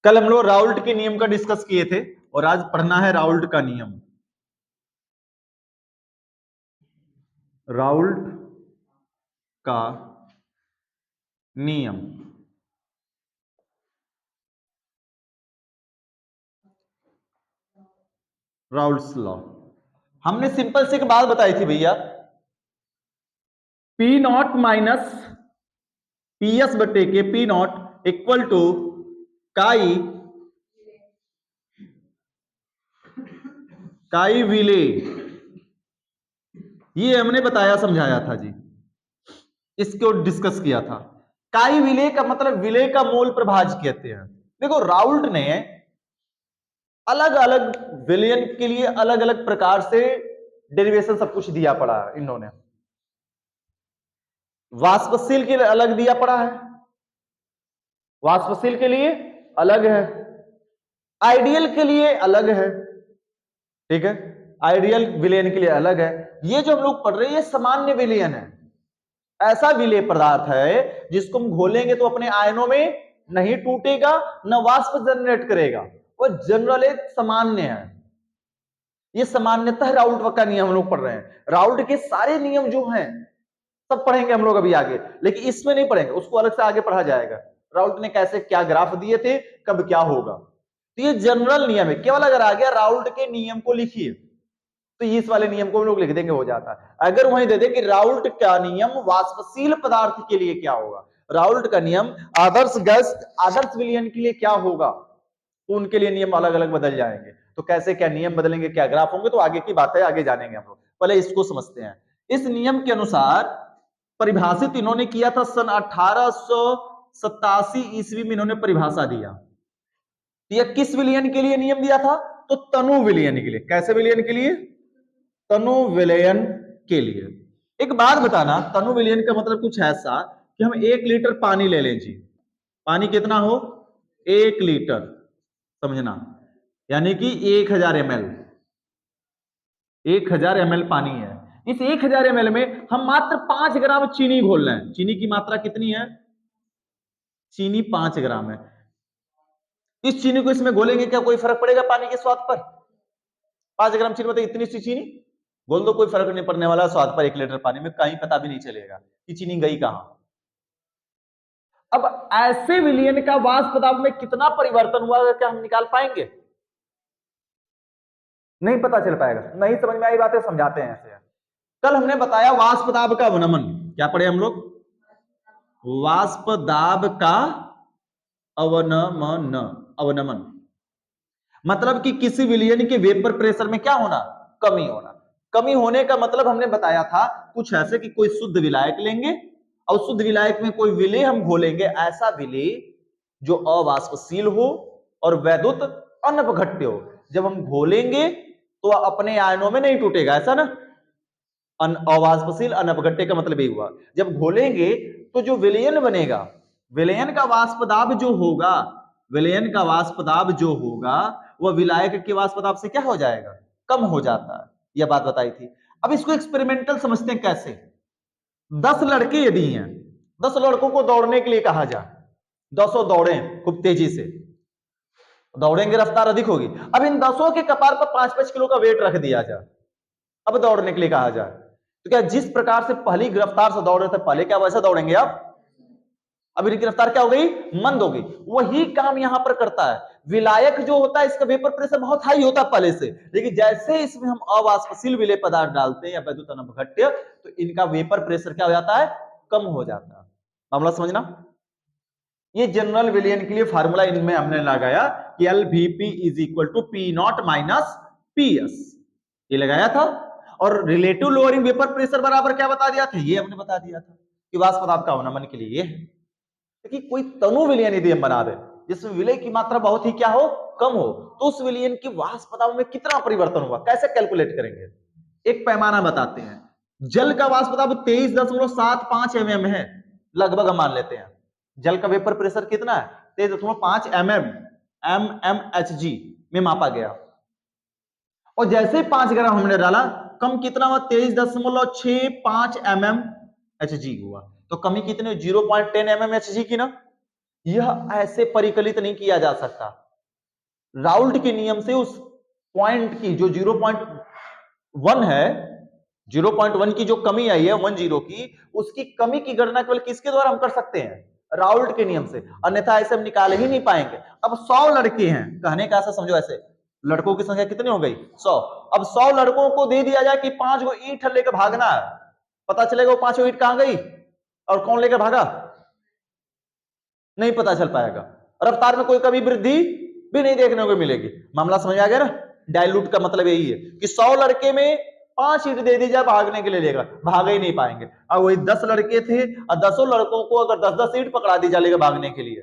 कल हम लोग राउल्ट के नियम का डिस्कस किए थे और आज पढ़ना है राउल्ट का नियम। राउल्ट का नियम, राउल्ट्स लॉ। हमने सिंपल से एक बात बताई थी भैया, P naught minus P S बटे के पी नॉट इक्वल टू काई काई विले, ये हमने बताया समझाया था जी, इसको डिस्कस किया था। काई विले का मतलब विले का मोल प्रभाज्य कहते हैं। देखो राउल्ट ने अलग अलग विलयन के लिए अलग अलग प्रकार से डेरिवेशन सब कुछ दिया पड़ा है। इन्होंने वाष्पशील के लिए अलग दिया पड़ा है, वाष्पशील के लिए अलग है, आइडियल के लिए अलग है, ठीक है, आइडियल विलयन के लिए अलग है। ये जो हम लोग पढ़ रहे हैं ये सामान्य विलयन है, ऐसा विलेय पदार्थ है जिसको हम घोलेंगे तो अपने आयनों में नहीं टूटेगा, न वाष्प जनरेट करेगा, वो जनरल सामान्य है। ये सामान्यतः राउल्ट का नियम हम लोग पढ़ रहे हैं। राउल्ट के सारे नियम जो हैं सब पढ़ेंगे हम लोग अभी आगे, लेकिन इसमें नहीं पढ़ेंगे, उसको अलग से आगे पढ़ा जाएगा। राउल्ट ने कैसे क्या ग्राफ दिए थे, कब क्या होगा, तो ये जनरल नियम है। केवल अगर आ गया राउल्ट के नियम को लिखिए तो इस वाले नियम को हम लोग लिख देंगे, हो जाता है। अगर वहीं दे दे कि राउल्ट का नियम वाष्पशील पदार्थ के लिए क्या होगा, राउल्ट का नियम आदर्श गैस आदर्श विलयन के लिए क्या होगा, तो उनके लिए नियम अलग अलग बदल जाएंगे। तो कैसे क्या नियम बदलेंगे, क्या ग्राफ होंगे, तो आगे की बात है, आगे जानेंगे हम लोग। पहले इसको समझते हैं। इस नियम के अनुसार परिभाषित इन्होंने किया था सन 1887 ईस्वी में इन्होंने परिभाषा दिया। यह किस विलयन के लिए नियम दिया था, तो तनु विलयन के लिए। कैसे विलयन के लिए, तनु विलयन के लिए। एक बात बताना, तनु विलयन का मतलब कुछ ऐसा कि हम 1 लीटर पानी ले लें जी, पानी कितना हो 1 लीटर, समझना, यानी कि 1000 ml, 1000 ml पानी है। इस 1000 ml में हम मात्र 5 ग्राम चीनी घोल रहे हैं। चीनी की मात्रा कितनी है, चीनी 5 ग्राम है। इस चीनी को इसमें घोलेंगे, क्या कोई फर्क पड़ेगा पानी के स्वाद पर? 5 ग्राम चीनी मतलब इतनी सी चीनी बोल दो, कोई फर्क नहीं पड़ने वाला स्वाद पर। 1 लीटर पानी में कहीं पता भी नहीं चलेगा कि चीनी गई कहां। अब ऐसे विलयन का वाष्प दाब में कितना परिवर्तन हुआ, क्या हम निकाल पाएंगे? नहीं पता चल पाएगा। नहीं समझ में आई बातें, समझाते हैं ऐसे। कल हमने बताया वाष्प दाब का अवनमन, क्या पढ़े हम लोग, वाष्प दाब का अवनमन, अवनमन मतलब कि किसी विलयन के वेपर प्रेशर में क्या होना, कमी होना। कमी होने का मतलब हमने बताया था कुछ ऐसे कि कोई शुद्ध विलायक लेंगे और शुद्ध विलायक में कोई विलेय हम घोलेंगे, ऐसा विलेय जो अवाष्पशील हो और वैद्युत अनपघट्य हो। जब हम घोलेंगे तो अपने आयनों में नहीं टूटेगा, ऐसा ना। अवाष्पशील अनपघट्य का मतलब ये हुआ, जब घोलेंगे तो जो विलयन बनेगा, विलयन का वाष्प दाब जो होगा, विलयन का वाष्प दाब जो होगा वह विलायक के वाष्प दाब से क्या हो जाएगा, कम हो जाता है। यह बात बताई थी। अब इसको एक्सपेरिमेंटल समझते हैं कैसे। 10 लड़के यदि हैं, 10 लड़कों को दौड़ने के लिए कहा जाए, 10 दौड़े खूब तेजी से, दौड़ेंगे रफ्तार अधिक होगी। अब इन 10 के कपार पर 5-5 किलो का वेट रख दिया जाए, अब दौड़ने के लिए कहा जाए, तो क्या जिस प्रकार से पहली गिरफ्तार से दौड़ रहे थे पहले, क्या वैसा दौड़ेंगे आप? अब इनकी रफ्तार क्या हो गई, मंद हो गई। वही काम यहां पर करता है। विलायक जो होता है इसका वेपर प्रेशर बहुत हाई होता है पहले से, लेकिन जैसे इसमें हम अवाष्पशील विलेय पदार्थ डालते हैं या वैद्युत अनपघट्य, तो इनका वेपर प्रेशर क्या हो जाता है, कम हो जाता है। मामला समझना। ये जनरल विलयन के लिए फार्मूला इनमें हमने लगाया कि LVP is equal to P naught minus PS, ये लगाया था। और रिलेटिव लोअरिंग वेपर प्रेशर बराबर क्या बता दिया था, ये हमने बता दिया था कि वाष्प दाब का अवनमन के लिए ये है कि कोई तनु विलयन यदि हम बना दे जिसमें विलय की मात्रा बहुत ही क्या हो, कम हो, तो उस विलयन की वाष्प दाब में कितना परिवर्तन हुआ, कैसे कैलकुलेट करेंगे। एक पैमाना बताते हैं। जल का वाष्प दाब 23.75 mm है, लगभग हम मान लेते हैं। जल का वेपर प्रेशर कितना है, 23.5 mmHg में मापा गया। और जैसे ही 5 ग्राम हमने डाला, कम कितना हुआ, 23.65 mmHg हुआ। तो कमी कितनी, 0.10 mmHg की ना। यह ऐसे परिकलित नहीं किया जा सकता। राउल्ट के नियम से उस पॉइंट की जो 0.1 है, 0.1 की जो कमी आई है 10 की, उसकी कमी की गणना केवल किसके द्वारा हम कर सकते हैं? राउल्ट के नियम से, अन्यथा ऐसे हम निकाल ही नहीं पाएंगे। अब 100 लड़के हैं, कहने का ऐसा समझो, ऐसे लड़कों की संख्या कितनी हो गई? 100। अब 100 लड़कों को दे दिया जाए कि 5 गो ईंट लेकर भागना है, पता चलेगा वो 5 ईंट कहां गई और कौन लेकर भागा? नहीं पता चल पाएगा। रफ्तार में कोई कभी वृद्धि भी नहीं देखने को मिलेगी। मामला समझ आ गया ना? डाइल्यूट का मतलब यही है कि 100 लड़के में 5 ईंट दे दी जाए भागने के लिए, लेगा भाग ही नहीं पाएंगे। अब वही 10 लड़के थे और 10 लड़कों को अगर 10-10 ईंट पकड़ा दी जाए भागने के लिए,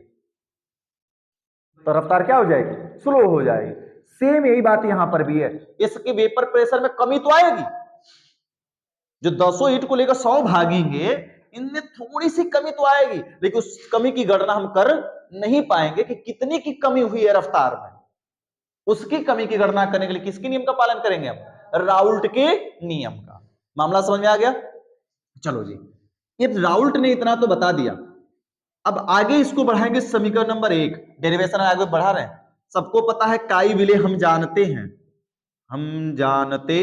तो रफ्तार क्या हो जाएगी? स्लो हो जाएगी। सेम यही बात यहां पर भी है, इसके वेपर प्रेशर में कमी तो आएगी। जो 200 ईंट को लेकर 100 भागेंगे, इनमें थोड़ी सी कमी तो आएगी, लेकिन उस कमी की गणना हम कर नहीं पाएंगे कि कितनी की कमी हुई है रफ्तार में। उसकी कमी की गणना करने के लिए किसके नियम का पालन करेंगे हम? राउल्ट के नियम का। मामला समझ में आ गया? चलो जी, ये राउल्ट ने इतना तो बता दिया। अब आगे इसको बढ़ाएंगे समीकरण नंबर 1, डेरिवेशन आगे बढ़ा रहे हैं। सबको पता है काई विले हम जानते हैं, हम जानते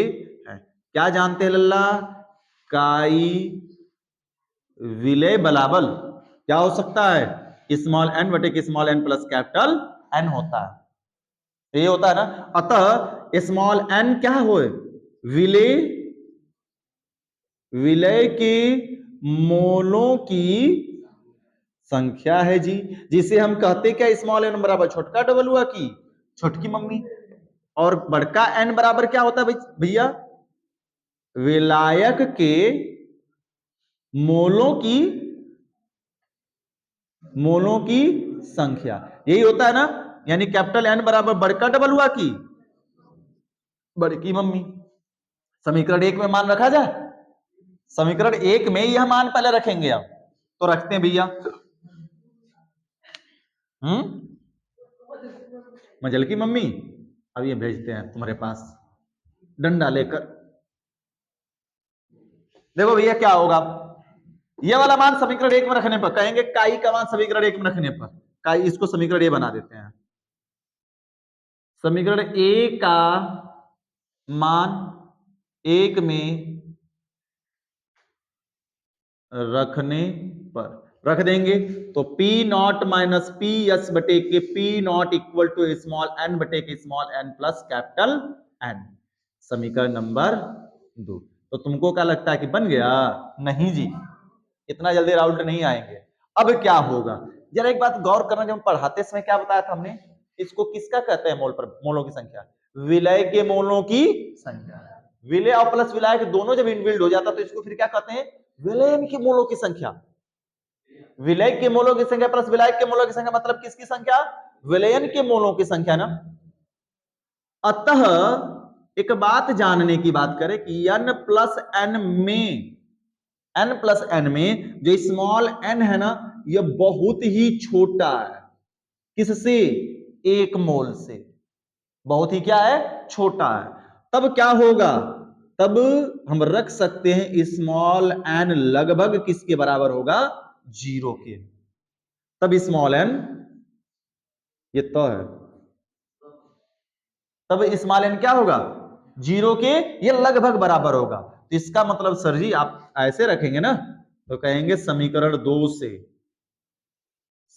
हैं। क्या जानते हैं लल्ला? काई विलय बराबर क्या हो सकता है? स्मॉल एन बटे small n plus capital n होता है। ये होता है ना? अतः स्मॉल एन क्या हो? विलय, विलय के मोलों की संख्या है जी, जिसे हम कहते क्या? स्मॉल एन बराबर छोटका डबल हुआ की छोटकी मम्मी, और बड़का एन बराबर क्या होता है भैया? विलायक के मोलों की संख्या, यही होता है ना? यानी कैपिटल एन बराबर बड़का डबल हुआ की बड़की मम्मी। समीकरण 1 में मान रखा जाए? समीकरण 1 में यह मान पहले रखेंगे हम, तो रखते हैं भैया। मजल की मम्मी, अब ये भेजते हैं तुम्हारे पास डंडा लेकर। देखो भैया क्या होगा, ये वाला मान समीकरण 1 में रखने पर कहेंगे काई का मान समीकरण 1 में रखने पर, काई इसको समीकरण 1 बना देते हैं। समीकरण 1 का मान 1 में रखने पर रख देंगे तो P naught minus P S बटे के P naught equal to small n बटे के small n plus capital n. समीकरण नंबर 2। तो तुमको क्या लगता है कि बन गया? नहीं जी, इतना जल्दी राउल्ट नहीं आएंगे। अब क्या होगा जरा एक बात गौर करना, जब हम पढ़ाते समय क्या बताया था हमने? इसको किसका कहते हैं? मोल पर मोलों की संख्या, विलय के मोलों की संख्या। विलय और प्लस विलायक दोनों जब इनबिल्ड हो जाता तो इसको फिर क्या कहते हैं? विलयन के मोलों की संख्या। विलय के मोलों की संख्या प्लस विलायक के मोलों की संख्या, मतलब किसकी संख्या? विलयन के मोलों की संख्या ना। अतः एक बात जानने की बात करें कि n प्लस एन में, n प्लस एन में जो स्मॉल n है ना, यह बहुत ही छोटा है। किससे? 1 मोल से। बहुत ही क्या है? छोटा है। तब क्या होगा? तब हम रख सकते हैं स्मॉल एन लगभग किसके बराबर होगा? 0 के। तब स्मॉल एन ये तो है, तब स्मॉल एन क्या होगा? 0 के ये लगभग बराबर होगा। तो इसका मतलब सर जी आप ऐसे रखेंगे ना, तो कहेंगे समीकरण 2 से,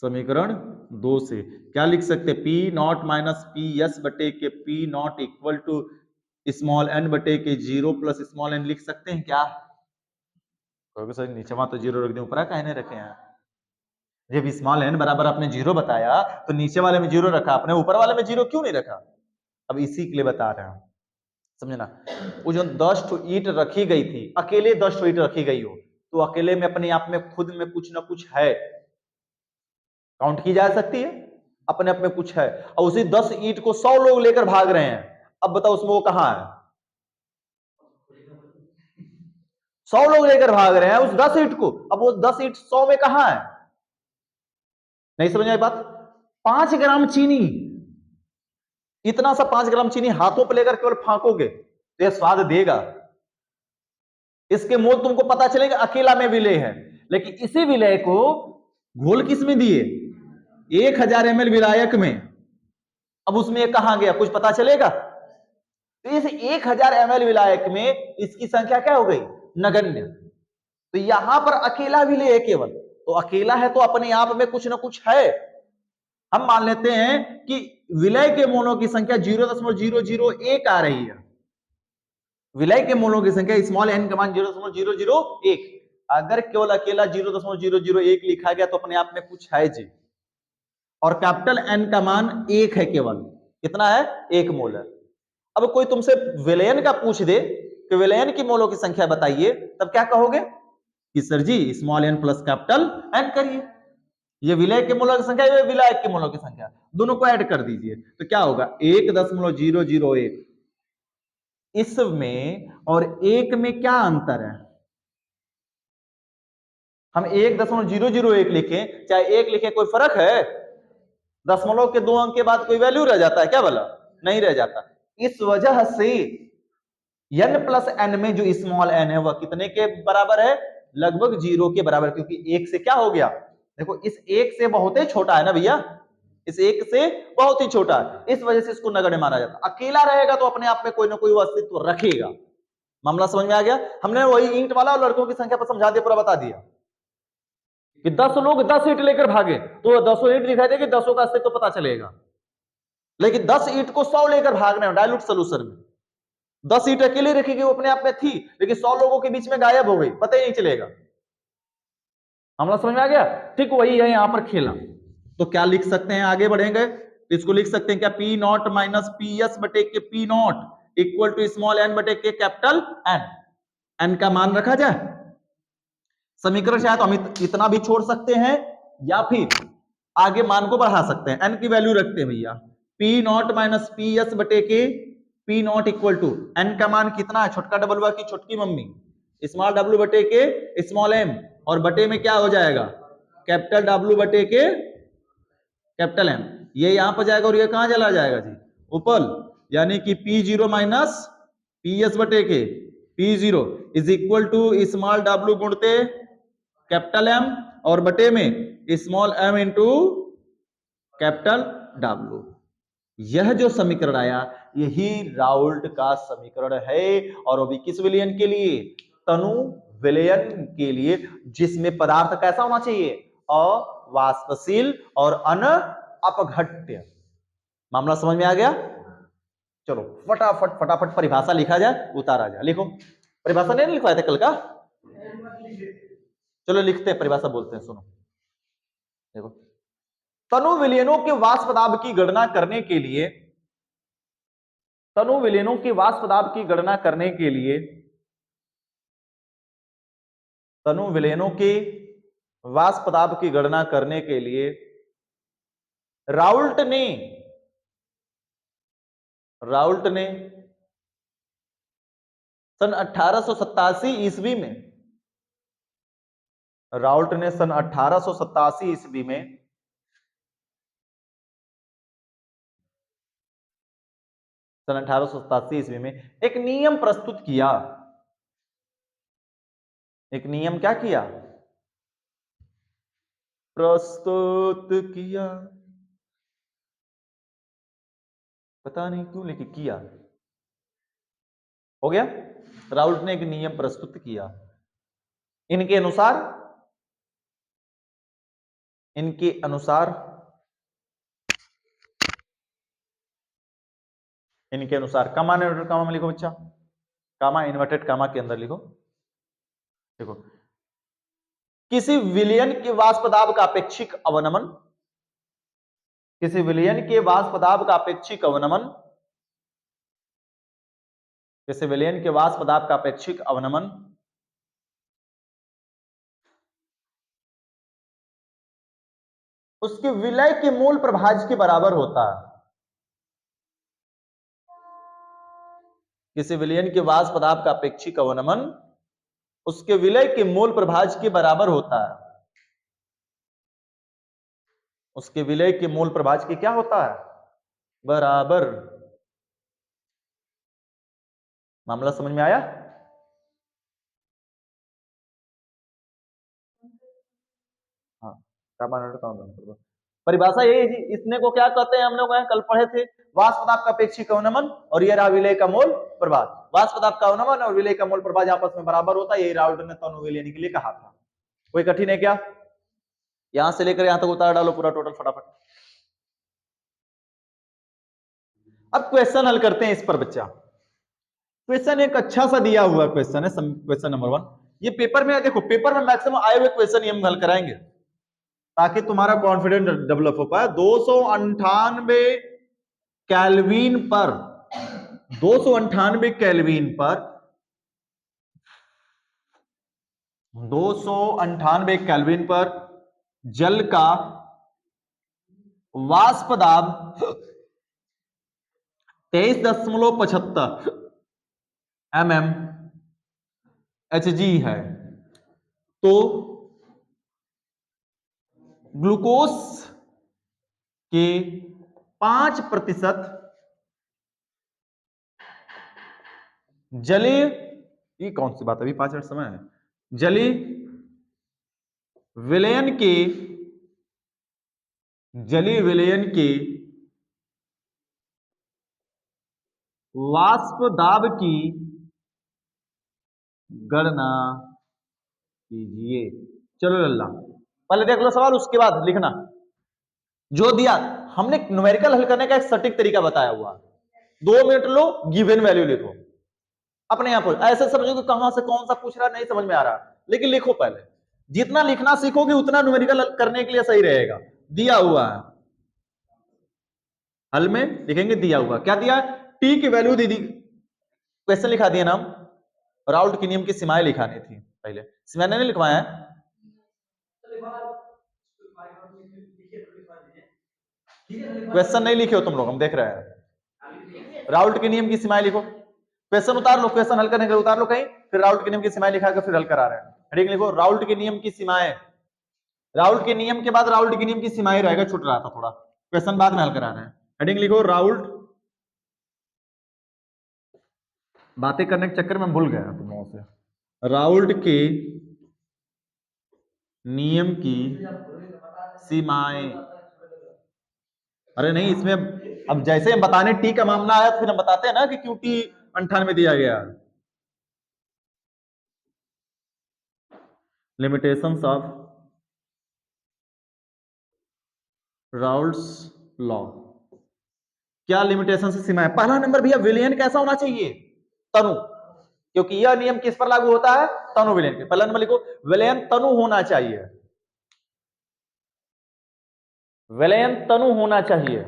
समीकरण 2 से क्या लिख सकते? P naught minus P S बटे के P naught equal to small n बटे के 0 प्लस स्मॉल एन लिख सकते हैं क्या? सर नीचे वहां तो 0 रख दें, ऊपर कहने रखे हैं। जब स्मॉल एन बराबर आपने 0 बताया तो नीचे वाले में 0 रखा, आपने ऊपर वाले में 0 क्यों नहीं रखा? अब इसी के लिए बता रहे हैं, समझे ना? वो जो 10 ठो ईंट रखी गई थी, अकेले 10 ठो ईंट रखी गई हो तो अकेले में अपने आप में खुद में कुछ ना कुछ है, काउंट की जा सकती है, अपने आप में कुछ है। और उसी 10 ईंट को 100 लोग लेकर भाग रहे हैं, अब बताओ उसमें वो कहां है? 100 लोग लेकर भाग रहे हैं उस 10 ईंट को, अब वो 10 ईंट 100 में कहां है? नहीं समझ आई बात? 5 ग्राम चीनी, इतना सा 5 ग्राम चीनी हाथों पर लेकर केवल फांकोगे तो यह स्वाद देगा? इसके मोल तुमको पता चलेगा अकेला में विलय है, लेकिन इसी विलय को घोल किस में दिए? 1000 ml विलायक में, अब उसमें ये कहां गया कुछ पता चलेगा? तो इस 1000 ml विलायक में इसकी संख्या क्या हो गई? नगण्य। तो यहां पर अकेला विलेय है केवल, तो अकेला है तो अपने आप में कुछ ना कुछ है। हम मान लेते हैं कि विलय के मोलों की संख्या 0.001 आ रही है। विलय के मोलों की संख्या स्मॉल n का मान 0.001। अगर केवल अकेला 0.001 लिखा गया तो अपने आप में कुछ है जी। और कैपिटल N का मान 1 है केवल। कितना है? 1 मोल है। अब कोई तुमसे विलयन का पूछ दे कि विलयन की मोलों की संख्या बताइए, तब क्या कहोगे कि सर जी small n plus capital N करिए। ये विलय के मोलों की संख्या, ये विलायक के मोलों की संख्या, दोनों को ऐड कर दीजिए तो क्या होगा? 1.001। इसमें और 1 में क्या अंतर है? हम 1.001 लिखें चाहे 1 लिखें, कोई फर्क है? दशमलव के 2 अंक के बाद कोई वैल्यू रह जाता है क्या भला? नहीं रह जाता। इस वजह से n प्लस n में जो स्मॉल n है वह कितने के बराबर है? लगभग 0 के बराबर, क्योंकि 1 से क्या हो गया? देखो इस 1 से बहुत ही छोटा है ना भैया, इस 1 से बहुत ही छोटा है, इस वजह से इसको नगण्य माना जाता है। अकेला रहेगा तो अपने आप में कोई ना कोई अस्तित्व रखेगा। मामला समझ में आ गया? हमने वही ईंट वाला और लड़कों की संख्या पर समझा दिया, पूरा बता दिया कि 10 लोग 10 ईंट लेकर भागे तो 10 ईंट दिखाई देगी, 10 का अस्तित्व पता चलेगा। लेकिन 10 ईंट को 100 लेकर भागना है डायलूट सोल्यूशन में, 10 ईंट अकेले रखी गई वो अपने आप में थी, लेकिन 100 लोगों के बीच में गायब हो गई, पता ही नहीं चलेगा। मामला समझ में आ गया? ठीक वही है यहां पर खेला। तो क्या लिख सकते हैं? आगे बढ़ेंगे, इसको लिख सकते हैं क्या? P naught minus P S बटे के P naught equal to small n बटे के कैपिटल एन। एन का मान रखा जाए, समीकरण चाहे तो हम इतना भी छोड़ सकते हैं या फिर आगे मान को बढ़ा सकते हैं। एन की वैल्यू रखते हैं भैया, P naught minus P S बटे के P naught equal to n का मान कितना है? छोटका डबल हुआ की छोटकी मम्मी, स्मॉल डब्ल्यू बटे के स्मॉल एम, और बटे में क्या हो जाएगा? कैपिटल डब्ल्यू बटे के कैपिटल एम। ये यहां पर जाएगा और ये कहां चला जाएगा जी? ऊपर। यानी कि P zero minus P S बटे के P zero is equal to small W गुणते कैपिटल एम और बटे में small M into capital W. यह जो समीकरण आया यही राउल्ट का समीकरण है, और वो भी किस विलयन के लिए? तनु विलयन के लिए, जिसमें पदार्थ कैसा होना चाहिए? अवाष्पशील और अनअपघट्य। मामला समझ में आ गया? चलो फटाफट फटाफट परिभाषा लिखा जाए, उतारा जाए। लिखो, परिभाषा नहीं लिखवाए थे कल का? चलो लिखते हैं, परिभाषा बोलते हैं, सुनो। देखो, तनु विलयनों के वाष्प दाब की गणना करने के लिए, तनु विलयनों के वाष्प दाब की गणना करने के लिए, तनु विलयनों के वाष्प दाब की गणना करने के लिए राउल्ट ने सन 1887 ईस्वी में, राउल्ट ने सन 1887 ईस्वी में सन 1887 ईस्वी में एक नियम प्रस्तुत किया। एक नियम क्या किया? प्रस्तुत किया। पता नहीं क्यों, लेकिन किया। हो गया? राउल्ट ने एक नियम प्रस्तुत किया। इनके अनुसार इनके अनुसार इनके अनुसार कामा इन्वर्टेड कामा में लिखो बच्चा, कामा इन्वर्टेड कामा के अंदर लिखो। देखो, किसी विलयन के वाष्प दाब का अपेक्षिक अवनमन, किसी विलयन के वाष्प दाब का अपेक्षिक अवनमन, किसी विलयन के वाष्प दाब का अपेक्षिक अवनमन उसके विलय के मूल प्रभाज के बराबर होता है। किसी विलयन के वाष्प दाब का अपेक्षिक अवनमन उसके विलय के मूल प्रभाज के बराबर होता है। उसके विलय के मूल प्रभाज के क्या होता है? बराबर। मामला समझ में आया? हाँ, परिभाषा यही है जी। इसने को क्या कहते हैं, हम लोग कल पढ़े थे, वाष्प पदार्थ का अपेक्षिक अवनमन और ये रहा विलेय का मोल प्रभाव। वाष्प पदार्थ का अवनमन और विलेय का मोल प्रभाव आपस में बराबर होता है, यही राउल्ट ने तनु विलयन के लिए कहा था। कोई कठिन है क्या? यहां से लेकर यहां तक उतार डालो पूरा टोटल फटाफट। अब क्वेश्चन हल करते हैं इस पर बच्चा। क्वेश्चन एक अच्छा सा दिया हुआ क्वेश्चन है, क्वेश्चन नंबर 1। ये पेपर में देखो, पेपर में मैक्सिमम आए हुए क्वेश्चन ये हम हल कराएंगे ताकि तुम्हारा कॉन्फिडेंस डेवलप हो पाए। 298 केल्विन पर 298 केल्विन पर 298 केल्विन पर जल का वाष्प दाब 23.75 mm Hg है, तो ग्लूकोज के 5% जलीय, ये कौन सी बात है, अभी 5 मिनट समय है, जलीय विलयन के वाष्प दाब की गणना कीजिए। चलो लल्ला, पहले देख लो सवाल, उसके बाद लिखना जो दिया। हमने न्यूमेरिकल हल करने का एक सटीक तरीका बताया हुआ। 2 मिनट लो, गिवन वैल्यू लिखो अपने आप। ऐसे समझो कि कहां से कौन सा पूछ रहा, नहीं समझ में आ रहा, लेकिन लिखो पहले। जितना लिखना सीखोगे उतना न्यूमेरिकल करने के लिए सही रहेगा। दिया हुआ है, हल में लिखेंगे दिया हुआ। क्या दिया? टी की वैल्यू दी, क्वेश्चन लिखा दिया नाम, राउल्ट के नियम की सीमाएं लिखानी थी। पहले सीमाएं नहीं लिखवाया है, क्वेश्चन नहीं लिखे हो तुम लोग, हम देख रहे हैं। राउल्ट के नियम की सीमाएं लिखो, क्वेश्चन उतार लो, क्वेश्चन हल करने के लिए उतार लो कहीं, फिर राउल्ट के नियम की सीमाएं लिखा कर फिर हल करा रहे हैं। हेडिंग लिखो राउल्ट के नियम की सीमाएं। राउल्ट के नियम के बाद राउल्ट के नियम की सीमाएं रहेगा, छूट रहा था थोड़ा, क्वेश्चन बाद में हल करा रहे हैं। हेडिंग लिखो राउल्ट, बातें करने के चक्कर में भूल गया तुम लोगों से। राउल्ट के नियम की सीमाएं, अरे नहीं इसमें अब जैसे हम बताने टी का मामला आया तो फिर हम बताते हैं ना कि क्यों टी 98 दिया गया। लिमिटेशंस ऑफ राउल्ट्स लॉ, क्या लिमिटेशन से सीमा है? पहला नंबर भैया, विलयन कैसा होना चाहिए? तनु, क्योंकि यह नियम किस पर लागू होता है? तनु विलयन के। पहला नंबर लिखो, विलयन तनु होना चाहिए, विलयन तनु होना चाहिए।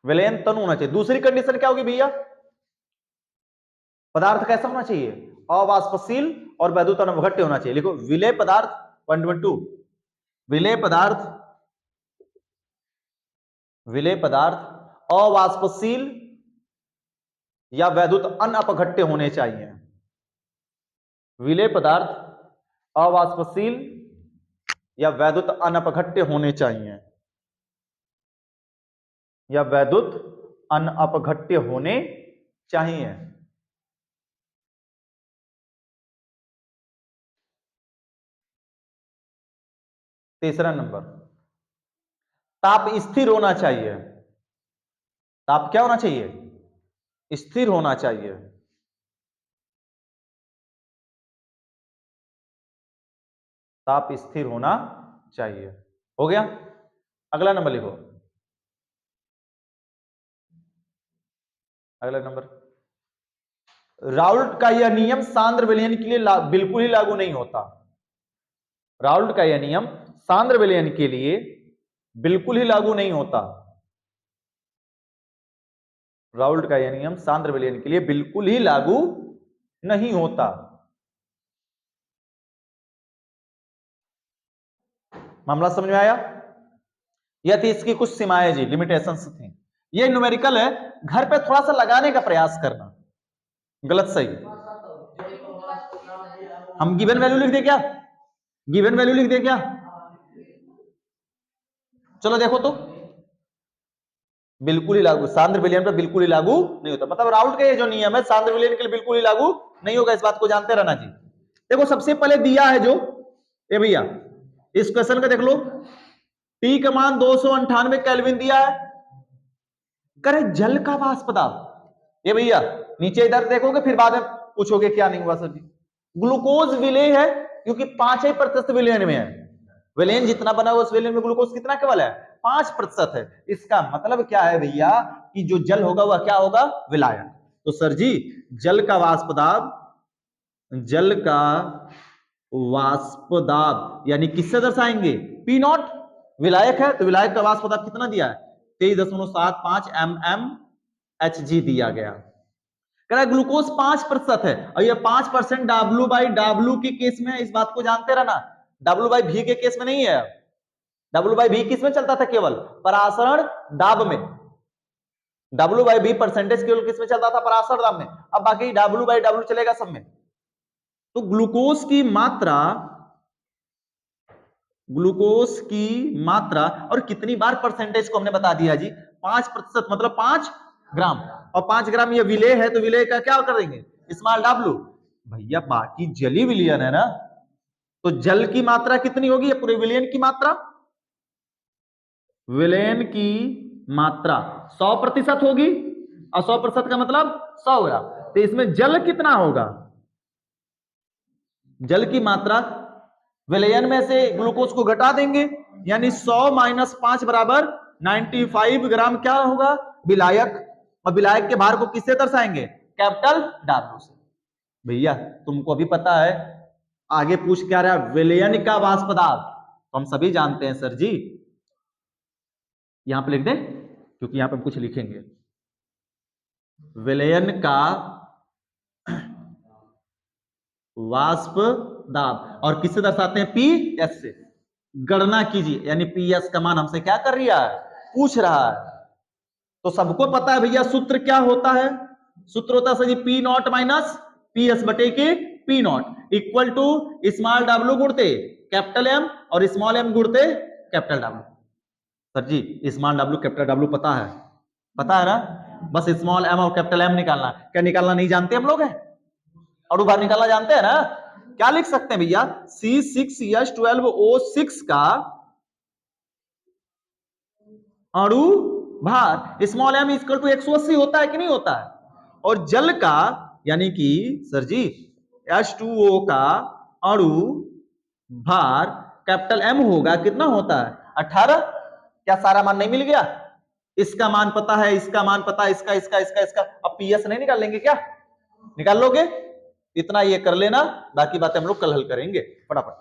विलयन तनु होना चाहिए। दूसरी कंडीशन क्या होगी भैया? पदार्थ कैसा होना चाहिए? अवाष्पशील और वैद्युत अनवघट्य होना चाहिए। लिखो विलेय पदार्थ 1.2, विलेय पदार्थ अवाष्पशील या वैद्युत अनअपघट्य होने चाहिए। विलेय पदार्थ अवाष्पशील या वैद्युत अनअपघट्य होने चाहिए, या वैद्युत अनअपघट्य होने चाहिए। तीसरा नंबर, ताप स्थिर होना चाहिए। ताप क्या होना चाहिए? स्थिर होना चाहिए। ताप स्थिर होना चाहिए। हो गया? अगला नंबर लिखो, अगला नंबर, राउल्ट का यह नियम सांद्र विलयन के लिए बिल्कुल ही लागू नहीं होता। राउल्ट का यह नियम सांद्र विलयन के लिए बिल्कुल ही लागू नहीं होता। राउल्ट का यह नियम सांद्र विलयन के लिए बिल्कुल ही लागू नहीं होता। मामला समझ में आया? यह थी इसकी कुछ सीमाएं जी, लिमिटेशंस थी। ये न्यूमेरिकल है, घर पे थोड़ा सा लगाने का प्रयास करना। गलत सही, हम गिवन वैल्यू लिख दे क्या? गिवन वैल्यू लिख दे क्या? चलो देखो तो, बिल्कुल ही लागू, सांद्र विलयन पर बिल्कुल ही लागू नहीं होता। मतलब राउल्ट का ये जो नियम है सांद्र विलयन के लिए बिल्कुल ही लागू नहीं होगा, इस बात को जानते रहना जी। देखो सबसे पहले दिया है जो, ये भैया इस क्वेश्चन का देख लो, टी का मान 298 केल्विन दिया है, करे जल का वाष्प दाब, ये भैया नीचे इधर देखोगे फिर बाद में पूछोगे क्या नहीं हुआ सर जी। ग्लूकोज विलेय है क्योंकि 5% विलयन में है, विलयन जितना बना हुआ उस विलयन में ग्लूकोज कितना केवल है 5% है। इसका मतलब क्या है भैया कि जो जल होगा वह क्या होगा विलायक। तो सर जी जल का वाष्प दाब, जल का वाष्प दाब यानी किससे दर्शाएंगे, पी नॉट, विलायक है तो विलायक का वाष्प दाब कितना दिया है 23.75 mmHg दिया गया। कह रहा ग्लूकोज 5% है और ये 5% W/W के केस में, इस बात को जानते रहना, W/V के केस में नहीं है। W/V किस में चलता था, केवल परासरण दाब में, W/V परसेंटेज केवल किस में चलता था, परासरण दाब में, अब बाकी W/W चलेगा सब में। तो ग्लूकोज की मात्रा और कितनी बार परसेंटेज को हमने बता दिया जी, 5% मतलब 5 ग्राम, और 5 ग्राम ये विलेय है तो विलेय का क्या कर देंगे स्मॉल W। भैया बाकी जली विलयन है ना, तो जल की मात्रा कितनी होगी, ये पूरे विलयन की मात्रा, विलयन की मात्रा 100% होगी, और 100% का मतलब 100 ग्राम, तो इसमें जल कितना होगा, जल की मात्रा विलयन में से ग्लूकोज को घटा देंगे, यानी 100 - 5 बराबर 95 ग्राम क्या होगा विलायक, और विलायक के भार को किससे दर्शाएंगे, कैपिटल W से। भैया तुमको अभी पता है आगे पूछ क्या रहा, विलयन का वाष्प दाब तो हम सभी जानते हैं सर जी, यहां पे लिख दें क्योंकि यहां पे हम कुछ लिखेंगे, विलयन का वाष्प दाब और किससे दर्शाते हैं, PS से। गणना कीजिए, यानी PS का मान हमसे क्या कर रहा है, पूछ रहा है। तो सबको पता है भैया सूत्र क्या होता है, सूत्र होता है सर जी P नॉट माइनस PS बटे के P not equal to small W गुणते कैपिटल M और स्मॉल M गुणते कैपिटल W। सर जी स्मॉल W कैपिटल W पता है ना, बस स्मॉल M और कैपिटल M निकालना, क्या निकालना नहीं जानते हम लोग हैं, अणु भार निकालना जानते हैं ना, क्या लिख सकते हैं भैया C6H12O6 का अणु भार स्मॉल m इक्वल टू 180 होता है कि नहीं होता है, और जल का यानी कि सर जी H2O का अणु भार कैपिटल M होगा, कितना होता है 18। क्या सारा मान नहीं मिल गया, इसका मान पता है, इसका मान पता है, इसका, अब PS नहीं निकाल लेंगे क्या, निकाल लोगे, इतना ये कर लेना, बाकी बातें हम लोग कल हल करेंगे फटाफट।